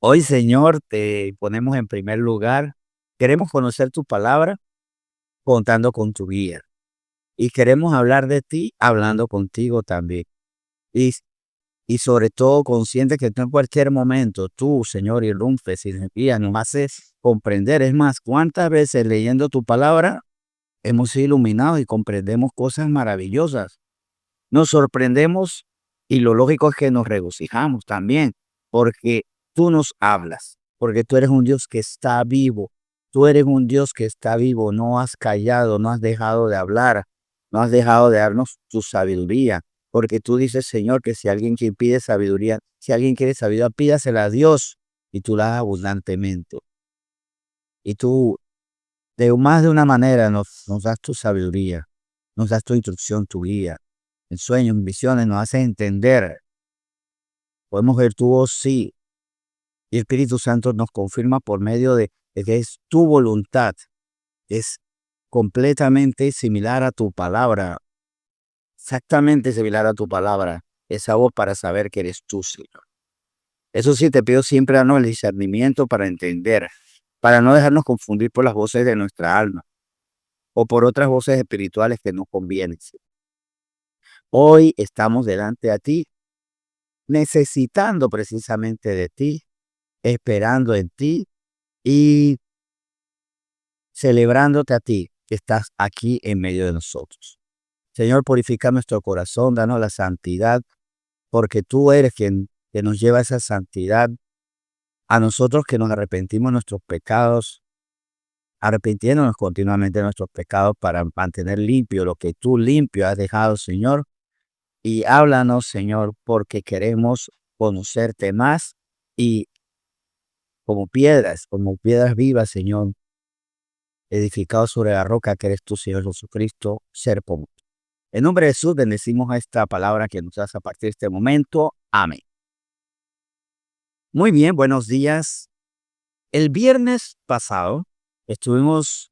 Hoy, Señor, te ponemos en primer lugar. Queremos conocer tu palabra contando con tu guía. Y queremos hablar de ti hablando contigo también. Y, y sobre todo consciente que tú en cualquier momento, tú, Señor, irrumpes y nos guías, nos haces comprender. Es más, ¿cuántas veces leyendo tu palabra hemos sido iluminados y comprendemos cosas maravillosas? Nos sorprendemos y lo lógico es que nos regocijamos también, porque tú nos hablas, porque tú eres un Dios que está vivo, tú eres un Dios que está vivo, no has callado, no has dejado de hablar, no has dejado de darnos tu sabiduría, porque tú dices, Señor, que si alguien que pide sabiduría, si alguien quiere sabiduría, pídasela a Dios y tú la das abundantemente. Y tú de más de una manera nos das tu sabiduría, nos das tu instrucción, tu guía. En sueños, en visiones, nos hace entender. Podemos ver tu voz, sí. Y el Espíritu Santo nos confirma por medio de que es tu voluntad. Es completamente similar a tu palabra. Exactamente similar a tu palabra. Esa voz para saber que eres tú, Señor. Eso sí, te pido siempre darnos el discernimiento para entender, para no dejarnos confundir por las voces de nuestra alma o por otras voces espirituales que nos convienen. Hoy estamos delante de ti, necesitando precisamente de ti, esperando en ti y celebrándote a ti, que estás aquí en medio de nosotros. Señor, purifica nuestro corazón, danos la santidad, porque tú eres quien que nos lleva a esa santidad, a nosotros que nos arrepentimos de nuestros pecados, arrepintiéndonos continuamente de nuestros pecados para mantener limpio lo que tú limpio has dejado, Señor. Y háblanos, Señor, porque queremos conocerte más y como piedras vivas, Señor, edificados sobre la roca que eres tú, Señor Jesucristo, ser como tú. En nombre de Jesús bendecimos a esta palabra que nos das a partir de este momento. Amén. Muy bien, buenos días. El viernes pasado estuvimos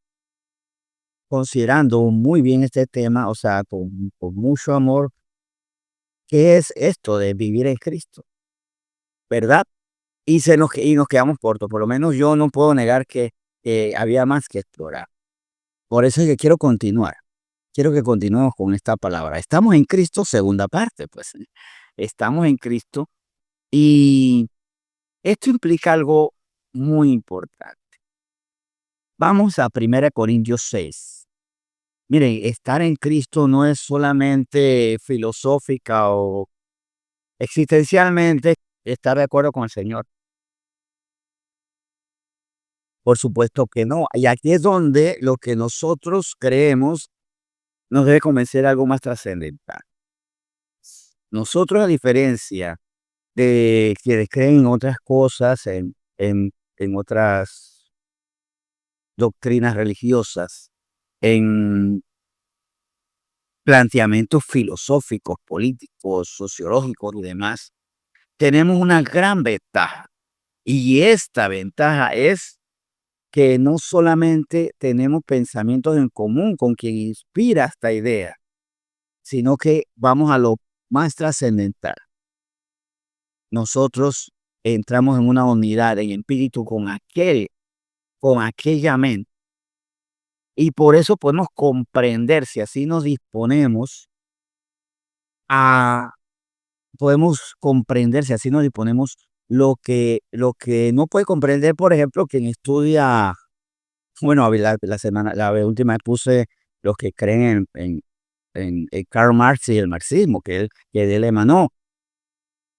considerando muy bien este tema, o sea, con mucho amor, ¿qué es esto de vivir en Cristo? ¿Verdad? Y nos quedamos cortos, por lo menos yo no puedo negar que había más que explorar. Por eso es que quiero continuar. Quiero que continuemos con esta palabra. Estamos en Cristo, segunda parte, pues. Estamos en Cristo y esto implica algo muy importante. Vamos a 1 Corintios 6. Miren, estar en Cristo no es solamente filosófica o existencialmente estar de acuerdo con el Señor. Por supuesto que no. Y aquí es donde lo que nosotros creemos nos debe convencer algo más trascendental. Nosotros, a diferencia de quienes creen en otras cosas, en otras doctrinas religiosas, en planteamientos filosóficos, políticos, sociológicos y demás, tenemos una gran ventaja. Y esta ventaja es que no solamente tenemos pensamientos en común con quien inspira esta idea, sino que vamos a lo más trascendental. Nosotros entramos en una unidad en espíritu con aquella mente. Y por eso podemos comprender, si así nos disponemos a, podemos comprender, si así nos disponemos, lo que no puede comprender, por ejemplo, quien estudia, bueno, la última vez puse los que creen en Karl Marx y el marxismo, que de él emanó.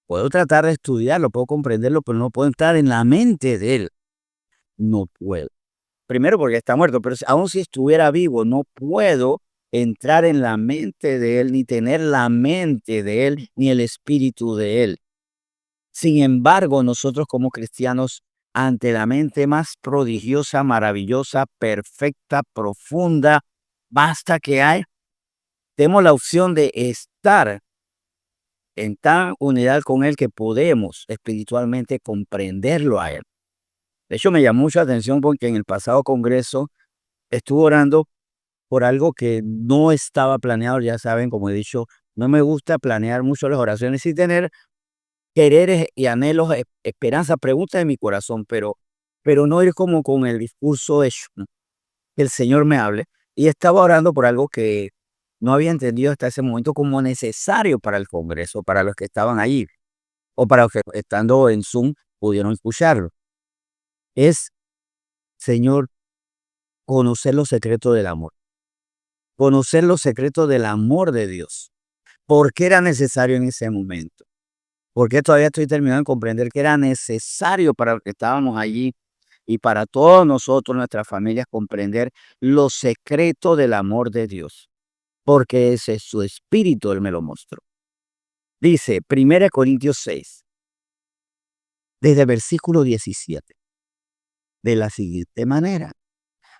Puedo tratar de estudiarlo, puedo comprenderlo, pero no puedo entrar en la mente de él. No puedo. Primero porque está muerto, pero aun si estuviera vivo, no puedo entrar en la mente de él, ni tener la mente de él, ni el espíritu de él. Sin embargo, nosotros como cristianos, ante la mente más prodigiosa, maravillosa, perfecta, profunda, basta que hay, tenemos la opción de estar en tan unidad con él que podemos espiritualmente comprenderlo a él. De hecho, me llamó mucha atención porque en el pasado congreso estuve orando por algo que no estaba planeado. Ya saben, como he dicho, no me gusta planear mucho las oraciones y tener quereres y anhelos, esperanza, preguntas de mi corazón, pero no ir como con el discurso hecho, ¿no? Que el Señor me hable. Y estaba orando por algo que no había entendido hasta ese momento como necesario para el Congreso, para los que estaban allí, o para los que estando en Zoom pudieron escucharlo. Es, Señor, conocer los secretos del amor. Conocer los secretos del amor de Dios. ¿Por qué era necesario en ese momento? Porque todavía estoy terminando de comprender que era necesario para los que estábamos allí y para todos nosotros, nuestras familias, comprender los secretos del amor de Dios. Porque ese es su espíritu, Él me lo mostró. Dice 1 Corintios 6, desde el versículo 17, de la siguiente manera.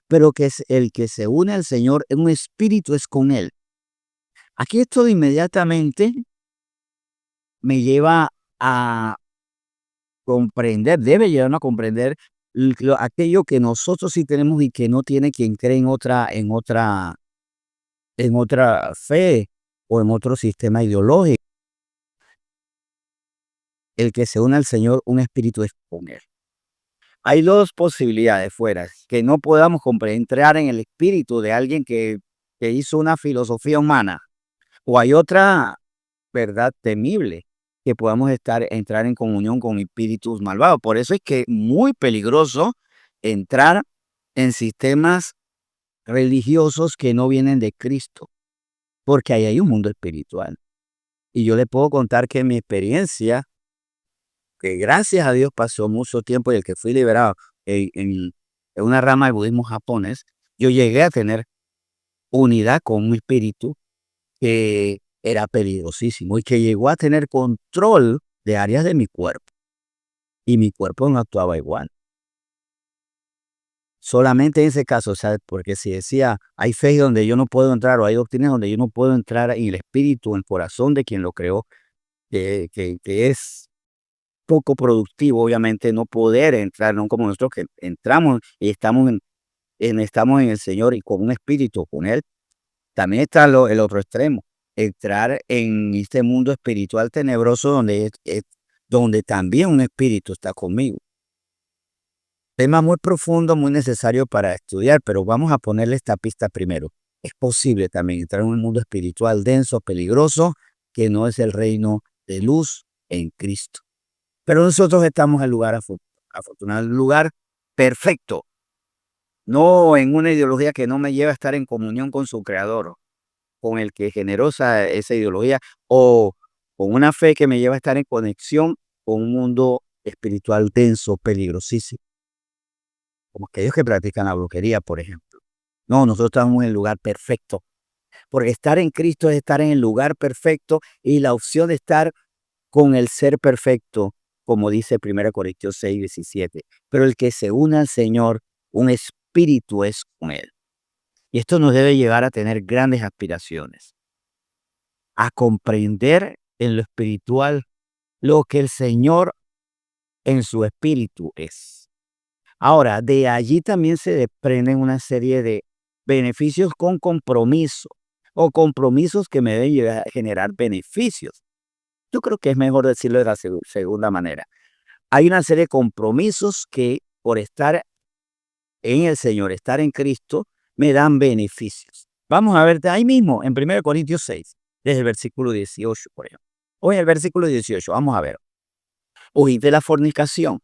Pero que es el que se une al Señor, en un espíritu es con Él. Aquí esto inmediatamente me lleva a comprender, debe llevarnos a comprender aquello que nosotros sí tenemos y que no tiene quien cree en otra fe o en otro sistema ideológico. El que se une al Señor, un espíritu es con Él. Hay dos posibilidades fuera, que no podamos entrar en el espíritu de alguien que hizo una filosofía humana, o hay otra verdad temible, que podamos entrar en comunión con espíritus malvados. Por eso es que es muy peligroso entrar en sistemas religiosos que no vienen de Cristo, porque ahí hay un mundo espiritual. Y yo le puedo contar que mi experiencia, que gracias a Dios pasó mucho tiempo y el que fui liberado en una rama del budismo japonés, yo llegué a tener unidad con un espíritu que era peligrosísimo y que llegó a tener control de áreas de mi cuerpo, y mi cuerpo no actuaba igual. Solamente en ese caso, ¿sabes? Porque si decía, hay fe donde yo no puedo entrar, o hay doctrinas donde yo no puedo entrar, en el espíritu, en el corazón de quien lo creó, que es poco productivo, obviamente, no poder entrar, no como nosotros que entramos y estamos en el Señor y con un espíritu, con Él. También está el otro extremo, entrar en este mundo espiritual tenebroso donde también un espíritu está conmigo. Tema muy profundo, muy necesario para estudiar, pero vamos a ponerle esta pista primero. Es posible también entrar en un mundo espiritual denso, peligroso, que no es el reino de luz en Cristo. Pero nosotros estamos en el lugar afortunado, el lugar perfecto, no en una ideología que no me lleva a estar en comunión con su creador, con el que generó esa ideología, o con una fe que me lleva a estar en conexión con un mundo espiritual denso, peligrosísimo, como aquellos que practican la brujería, por ejemplo. No, nosotros estamos en el lugar perfecto, porque estar en Cristo es estar en el lugar perfecto y la opción de estar con el ser perfecto, como dice 1 Corintios 6, 17. Pero el que se une al Señor, un espíritu es con Él. Y esto nos debe llevar a tener grandes aspiraciones, a comprender en lo espiritual lo que el Señor en su espíritu es. Ahora, de allí también se desprenden una serie de beneficios con compromiso, o compromisos que me deben llegar a generar beneficios. Yo creo que es mejor decirlo de la segunda manera. Hay una serie de compromisos que por estar en el Señor, estar en Cristo, me dan beneficios. Vamos a ver ahí mismo en 1 Corintios 6, desde el versículo 18, por ejemplo. Hoy el versículo 18, vamos a ver. Huid de la fornicación.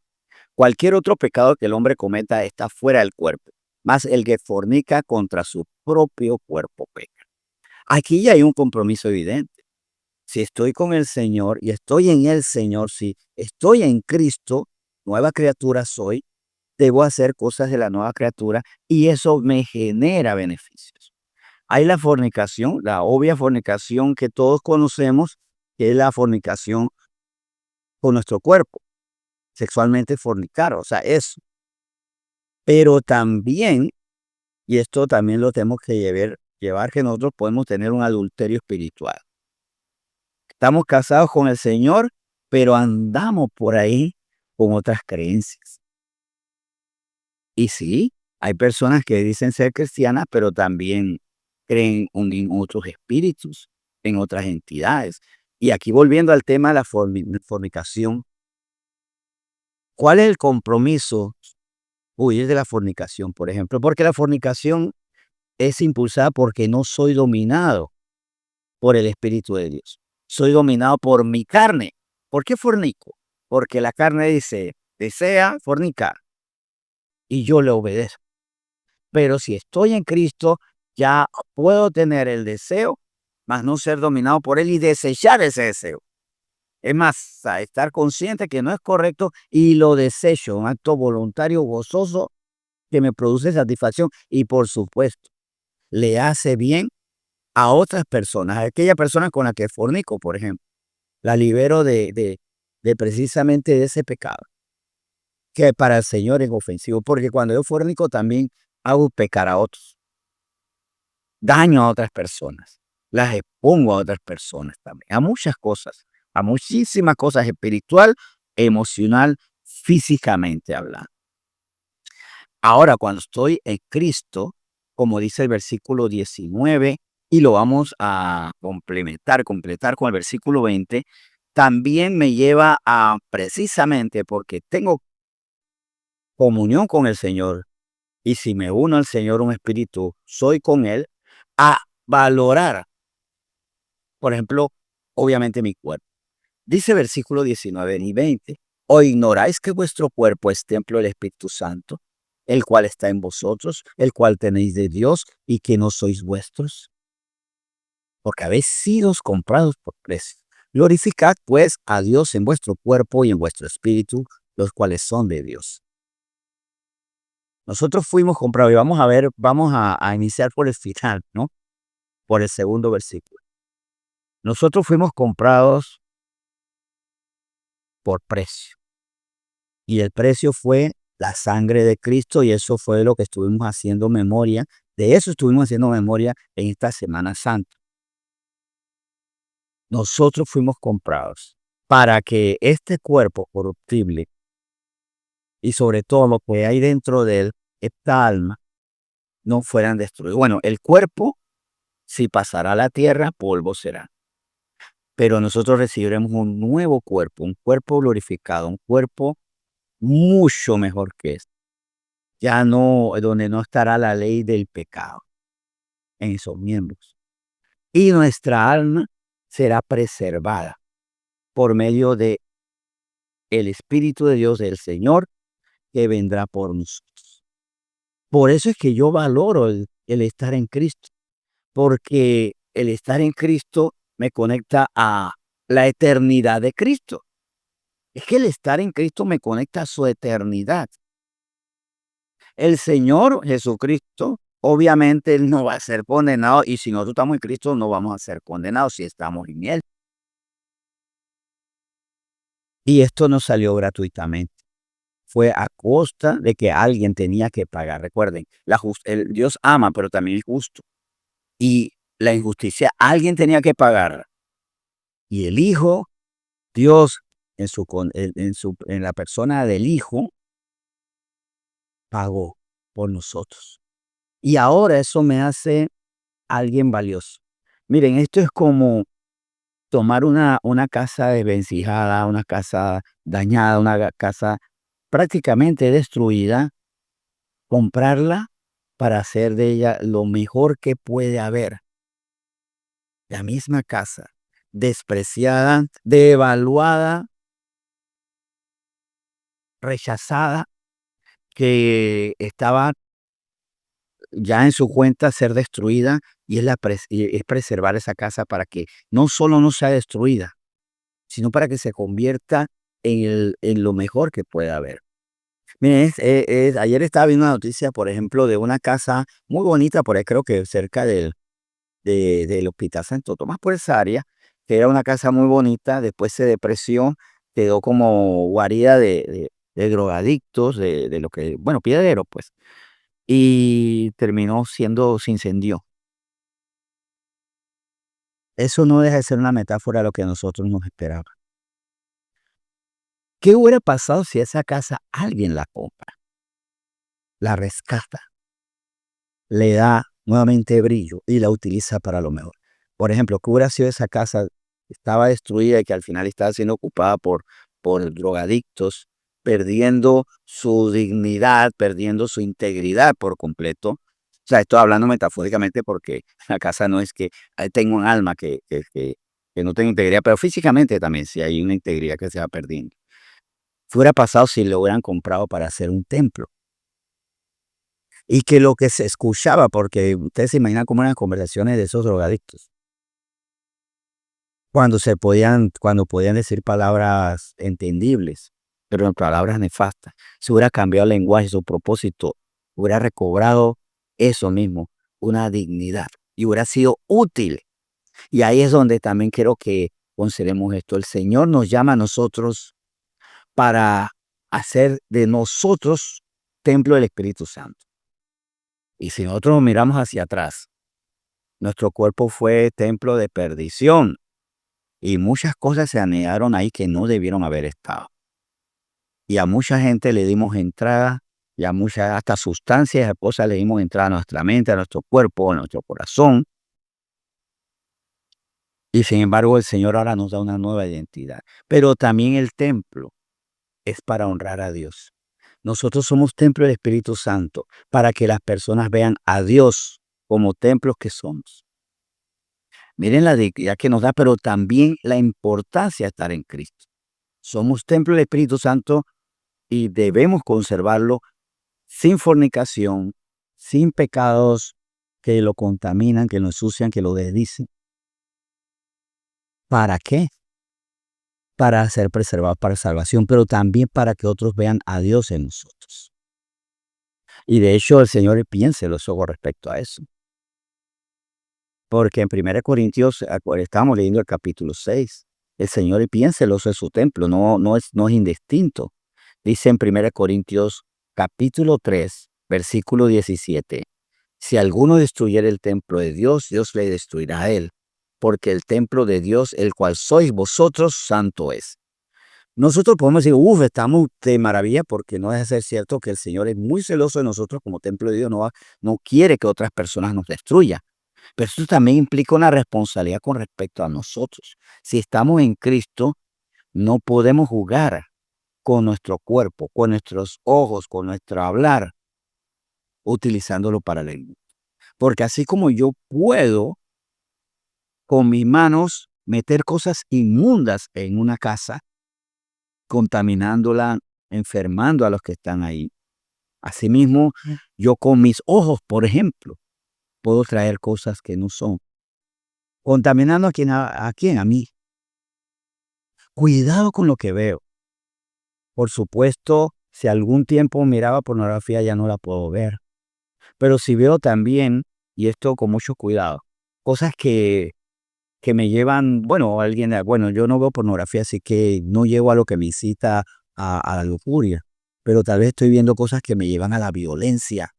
Cualquier otro pecado que el hombre cometa está fuera del cuerpo, mas el que fornica contra su propio cuerpo peca. Aquí ya hay un compromiso evidente. Si estoy con el Señor y estoy en el Señor, si estoy en Cristo, nueva criatura soy, debo hacer cosas de la nueva criatura y eso me genera beneficios. Hay la fornicación, la obvia fornicación que todos conocemos, que es la fornicación con nuestro cuerpo, sexualmente fornicar, o sea, eso. Pero también, y esto también lo tenemos que llevar que nosotros podemos tener un adulterio espiritual. Estamos casados con el Señor, pero andamos por ahí con otras creencias. Y sí, hay personas que dicen ser cristianas, pero también creen en otros espíritus, en otras entidades. Y aquí volviendo al tema de la fornicación, ¿cuál es el compromiso huir de la fornicación, por ejemplo? Porque la fornicación es impulsada porque no soy dominado por el Espíritu de Dios. Soy dominado por mi carne. ¿Por qué fornico? Porque la carne dice, desea fornicar y yo le obedezco. Pero si estoy en Cristo, ya puedo tener el deseo, mas no ser dominado por él y desechar ese deseo. Es más, a estar consciente que no es correcto y lo desecho, un acto voluntario, gozoso, que me produce satisfacción y por supuesto, le hace bien a otras personas, a aquella persona con la que fornico, por ejemplo. La libero de precisamente de ese pecado, que para el Señor es ofensivo, porque cuando yo fornico también hago pecar a otros, daño a otras personas, las expongo a otras personas también, a muchas cosas, a muchísimas cosas espiritual, emocional, físicamente hablando. Ahora, cuando estoy en Cristo, como dice el versículo 19, y lo vamos a completar con el versículo 20, también me lleva a, precisamente porque tengo comunión con el Señor, y si me uno al Señor un espíritu, soy con Él, a valorar, por ejemplo, obviamente mi cuerpo. Dice versículo 19 y 20, ¿o ignoráis que vuestro cuerpo es templo del Espíritu Santo, el cual está en vosotros, el cual tenéis de Dios y que no sois vuestros? Porque habéis sido comprados por precio. Glorificad pues a Dios en vuestro cuerpo y en vuestro espíritu, los cuales son de Dios. Nosotros fuimos comprados y vamos a ver, vamos a iniciar por el final, ¿no? Por el segundo versículo. Nosotros fuimos comprados por precio. Y el precio fue la sangre de Cristo y eso fue lo que estuvimos haciendo memoria. De eso estuvimos haciendo memoria en esta Semana Santa. Nosotros fuimos comprados para que este cuerpo corruptible y sobre todo lo que hay dentro de él, esta alma, no fueran destruidos. Bueno, el cuerpo, si pasará a la tierra, polvo será. Pero nosotros recibiremos un nuevo cuerpo, un cuerpo glorificado, un cuerpo mucho mejor que este. Ya no, donde no estará la ley del pecado en esos miembros. Y nuestra alma será preservada por medio de el Espíritu de Dios del Señor que vendrá por nosotros. Por eso es que yo valoro el estar en Cristo, porque el estar en Cristo me conecta a la eternidad de Cristo. Es que el estar en Cristo me conecta a su eternidad. El Señor Jesucristo, obviamente, Él no va a ser condenado, y si nosotros estamos en Cristo, no vamos a ser condenados si estamos en Él. Y esto no salió gratuitamente. Fue a costa de que alguien tenía que pagar. Recuerden, Dios ama, pero también es justo. Y la injusticia, alguien tenía que pagar. Y el Hijo, Dios, en la persona del Hijo, pagó por nosotros. Y ahora eso me hace alguien valioso. Miren, esto es como tomar una casa desvencijada, una casa dañada, una casa prácticamente destruida, comprarla para hacer de ella lo mejor que puede haber. La misma casa, despreciada, devaluada, rechazada, que estaba ya en su cuenta ser destruida, y es preservar esa casa para que no solo no sea destruida, sino para que se convierta en lo mejor que pueda haber. Miren, ayer estaba viendo una noticia, por ejemplo, de una casa muy bonita, por ahí creo que cerca del Hospital Santo Tomás, por esa área, que era una casa muy bonita, después se depreció, quedó como guarida de drogadictos, de lo que, bueno, piedreros, pues, y terminó se incendió. Eso no deja de ser una metáfora de lo que a nosotros nos esperaba. ¿Qué hubiera pasado si esa casa alguien la compra, la rescata, le da nuevamente brillo y la utiliza para lo mejor? Por ejemplo, ¿qué hubiera sido esa casa estaba destruida y que al final estaba siendo ocupada por drogadictos, perdiendo su dignidad, perdiendo su integridad por completo. O sea, estoy hablando metafóricamente porque la casa no es que tengo un alma que no tenga integridad, pero físicamente también sí hay una integridad que se va perdiendo. ¿Qué hubiera pasado si lo hubieran comprado para hacer un templo? Y que lo que se escuchaba, porque ustedes se imaginan cómo eran las conversaciones de esos drogadictos, cuando podían decir palabras entendibles, pero en palabras nefastas. Se hubiera cambiado el lenguaje, su propósito, hubiera recobrado eso mismo, una dignidad, y hubiera sido útil. Y ahí es donde también quiero que consideremos esto. El Señor nos llama a nosotros para hacer de nosotros templo del Espíritu Santo. Y si nosotros miramos hacia atrás, nuestro cuerpo fue templo de perdición y muchas cosas se anegaron ahí que no debieron haber estado. Y a mucha gente le dimos entrada, y a muchas, hasta sustancias y cosas le dimos entrada a nuestra mente, a nuestro cuerpo, a nuestro corazón. Y sin embargo, el Señor ahora nos da una nueva identidad. Pero también el templo es para honrar a Dios. Nosotros somos templo del Espíritu Santo para que las personas vean a Dios como templos que somos. Miren la dignidad que nos da, pero también la importancia de estar en Cristo. Somos templo del Espíritu Santo y debemos conservarlo sin fornicación, sin pecados que lo contaminan, que lo ensucian, que lo desdicen. ¿Para qué? Para ser preservados para salvación, pero también para que otros vean a Dios en nosotros. Y de hecho el Señor piénselo con respecto a eso. Porque en 1 Corintios, estamos leyendo el capítulo 6, el Señor piénselo en su templo, no es indistinto. Dice en 1 Corintios capítulo 3, versículo 17, si alguno destruyere el templo de Dios, Dios le destruirá a él, porque el templo de Dios, el cual sois vosotros, santo es. Nosotros podemos decir, estamos de maravilla porque no deja de ser cierto que el Señor es muy celoso de nosotros como templo de Dios, no quiere que otras personas nos destruyan. Pero eso también implica una responsabilidad con respecto a nosotros. Si estamos en Cristo, no podemos jugar con nuestro cuerpo, con nuestros ojos, con nuestro hablar, utilizándolo para el enemigo. Porque así como yo puedo con mis manos meter cosas inmundas en una casa, contaminándola, enfermando a los que están ahí. Asimismo, yo con mis ojos, por ejemplo, puedo traer cosas que no son. ¿Contaminando a quién? ¿A quién? A mí. Cuidado con lo que veo. Por supuesto, si algún tiempo miraba pornografía, ya no la puedo ver. Pero si veo también, y esto con mucho cuidado, cosas que me llevan, bueno, yo no veo pornografía, así que no llego a lo que me incita a la lujuria, pero tal vez estoy viendo cosas que me llevan a la violencia,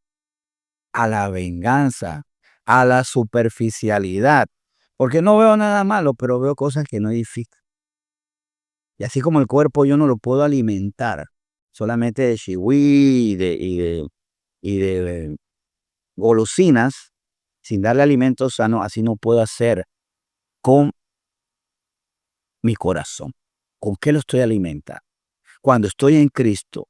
a la venganza, a la superficialidad, porque no veo nada malo, pero veo cosas que no edifican. Y así como el cuerpo yo no lo puedo alimentar solamente de chihui y de golosinas, sin darle alimento sano, así no puedo hacer con mi corazón. ¿Con qué lo estoy alimentando? Cuando estoy en Cristo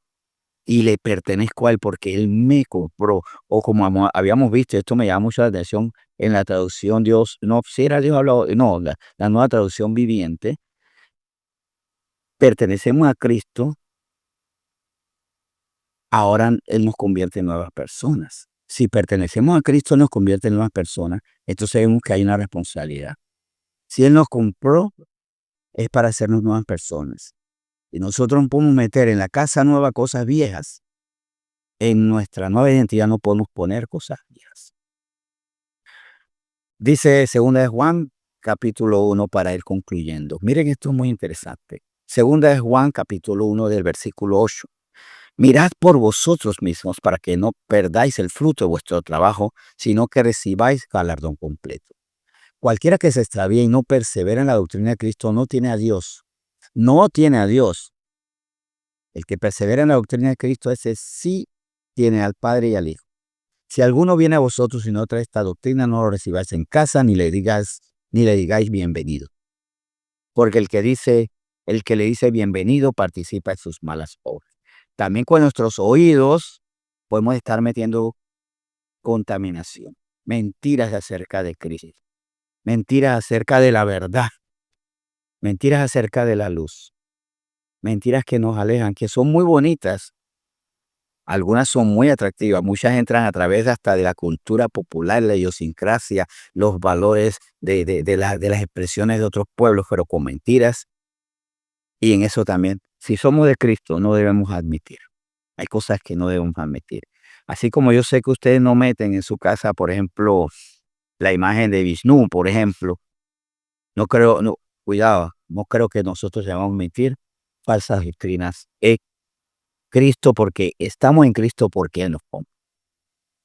y le pertenezco a Él porque Él me compró, o como habíamos visto, esto me llama mucho la atención en la traducción Dios, no, si era Dios hablado, no, la nueva traducción viviente, pertenecemos a Cristo, ahora Él nos convierte en nuevas personas. Si pertenecemos a Cristo, nos convierte en nuevas personas, entonces vemos que hay una responsabilidad. Si Él nos compró, es para hacernos nuevas personas. Y nosotros nos podemos meter en la casa nueva cosas viejas. En nuestra nueva identidad no podemos poner cosas viejas. Dice 2 de Juan, capítulo 1, para ir concluyendo. Miren, esto es muy interesante. 2 de Juan, capítulo 1, del versículo 8. Mirad por vosotros mismos para que no perdáis el fruto de vuestro trabajo, sino que recibáis galardón completo. Cualquiera que se extravíe y no persevera en la doctrina de Cristo no tiene a Dios. No tiene a Dios. El que persevera en la doctrina de Cristo, ese sí tiene al Padre y al Hijo. Si alguno viene a vosotros y no trae esta doctrina, no lo recibáis en casa, ni le digáis bienvenido. porque el que le dice bienvenido participa en sus malas obras. También con nuestros oídos podemos estar metiendo contaminación, mentiras acerca de Cristo, mentiras acerca de la verdad, mentiras acerca de la luz, mentiras que nos alejan, que son muy bonitas. Algunas son muy atractivas, muchas entran a través hasta de la cultura popular, la idiosincrasia, los valores de las expresiones de otros pueblos, pero con mentiras. Y en eso también, si somos de Cristo, no debemos admitir. Hay cosas que no debemos admitir. Así como yo sé que ustedes no meten en su casa, por ejemplo, la imagen de Vishnu, por ejemplo. No creo, no, cuidado, no creo que nosotros debamos mentir falsas doctrinas. Cristo porque estamos en Cristo porque Él nos compró.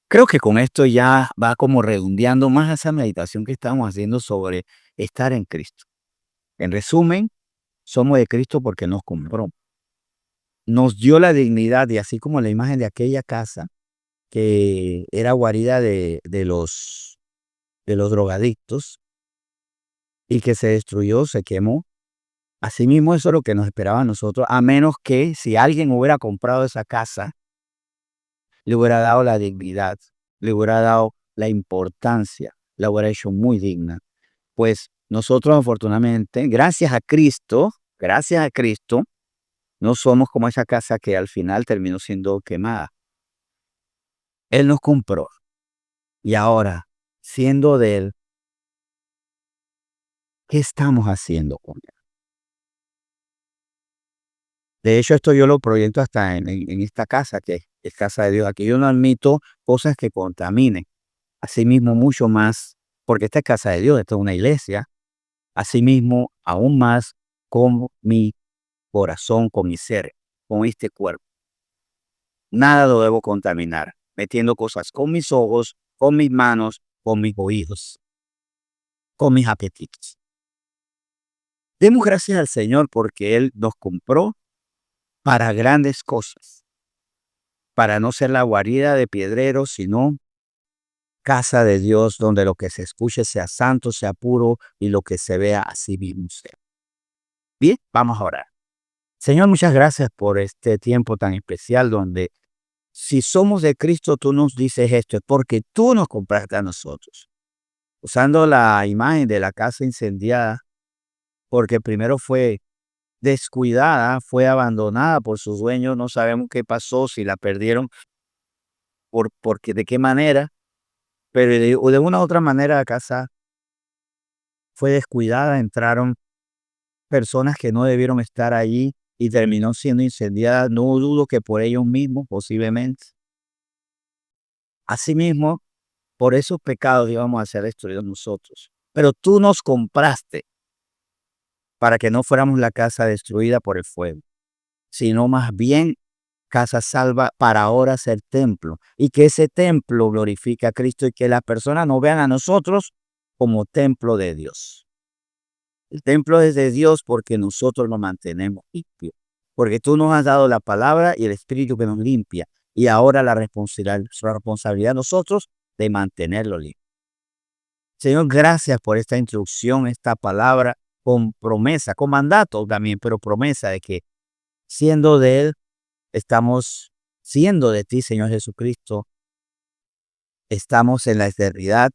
Creo que con esto ya va como redondeando más esa meditación que estamos haciendo sobre estar en Cristo. En resumen, somos de Cristo porque nos compró. Nos dio la dignidad y así como la imagen de aquella casa que era guarida de los drogadictos y que se destruyó, se quemó. Asimismo, eso es lo que nos esperaba a nosotros, a menos que si alguien hubiera comprado esa casa, le hubiera dado la dignidad, le hubiera dado la importancia, la hubiera hecho muy digna. Pues nosotros afortunadamente, gracias a Cristo, no somos como esa casa que al final terminó siendo quemada. Él nos compró y ahora, siendo de Él, ¿qué estamos haciendo con Él? De hecho, esto yo lo proyecto hasta en esta casa, que es casa de Dios. Aquí yo no admito cosas que contaminen. Asimismo, mucho más, porque esta es casa de Dios, esta es una iglesia. Asimismo, aún más con mi corazón, con mi ser, con este cuerpo. Nada lo debo contaminar, metiendo cosas con mis ojos, con mis manos, con mis oídos, con mis apetitos. Demos gracias al Señor porque Él nos compró para grandes cosas, para no ser la guarida de piedreros, sino casa de Dios donde lo que se escuche sea santo, sea puro y lo que se vea así mismo sea. Bien, vamos a orar. Señor, muchas gracias por este tiempo tan especial donde si somos de Cristo, tú nos dices esto, es porque tú nos compraste a nosotros. Usando la imagen de la casa incendiada, porque primero fue descuidada, fue abandonada por sus dueños, no sabemos qué pasó, si la perdieron, porque de qué manera, pero de una u otra manera la casa fue descuidada, entraron personas que no debieron estar allí y terminó siendo incendiada, no dudo que por ellos mismos posiblemente. Asimismo, por esos pecados íbamos a ser destruidos nosotros. Pero tú nos compraste para que no fuéramos la casa destruida por el fuego, sino más bien casa salva para ahora ser templo. Y que ese templo glorifique a Cristo y que las personas nos vean a nosotros como templo de Dios. El templo es de Dios porque nosotros lo mantenemos limpio. Porque tú nos has dado la palabra y el Espíritu que nos limpia. Y ahora la responsabilidad de nosotros de mantenerlo limpio. Señor, gracias por esta instrucción, esta palabra con promesa, con mandato también, pero promesa de que siendo de Él, estamos siendo de ti, Señor Jesucristo. Estamos en la eternidad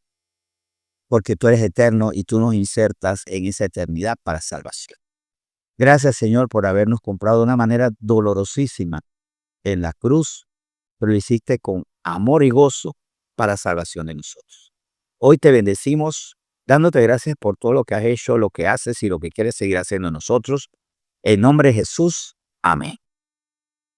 porque tú eres eterno y tú nos insertas en esa eternidad para salvación. Gracias, Señor, por habernos comprado de una manera dolorosísima en la cruz, pero lo hiciste con amor y gozo para salvación de nosotros. Hoy te bendecimos, dándote gracias por todo lo que has hecho, lo que haces y lo que quieres seguir haciendo en nosotros. En nombre de Jesús, amén.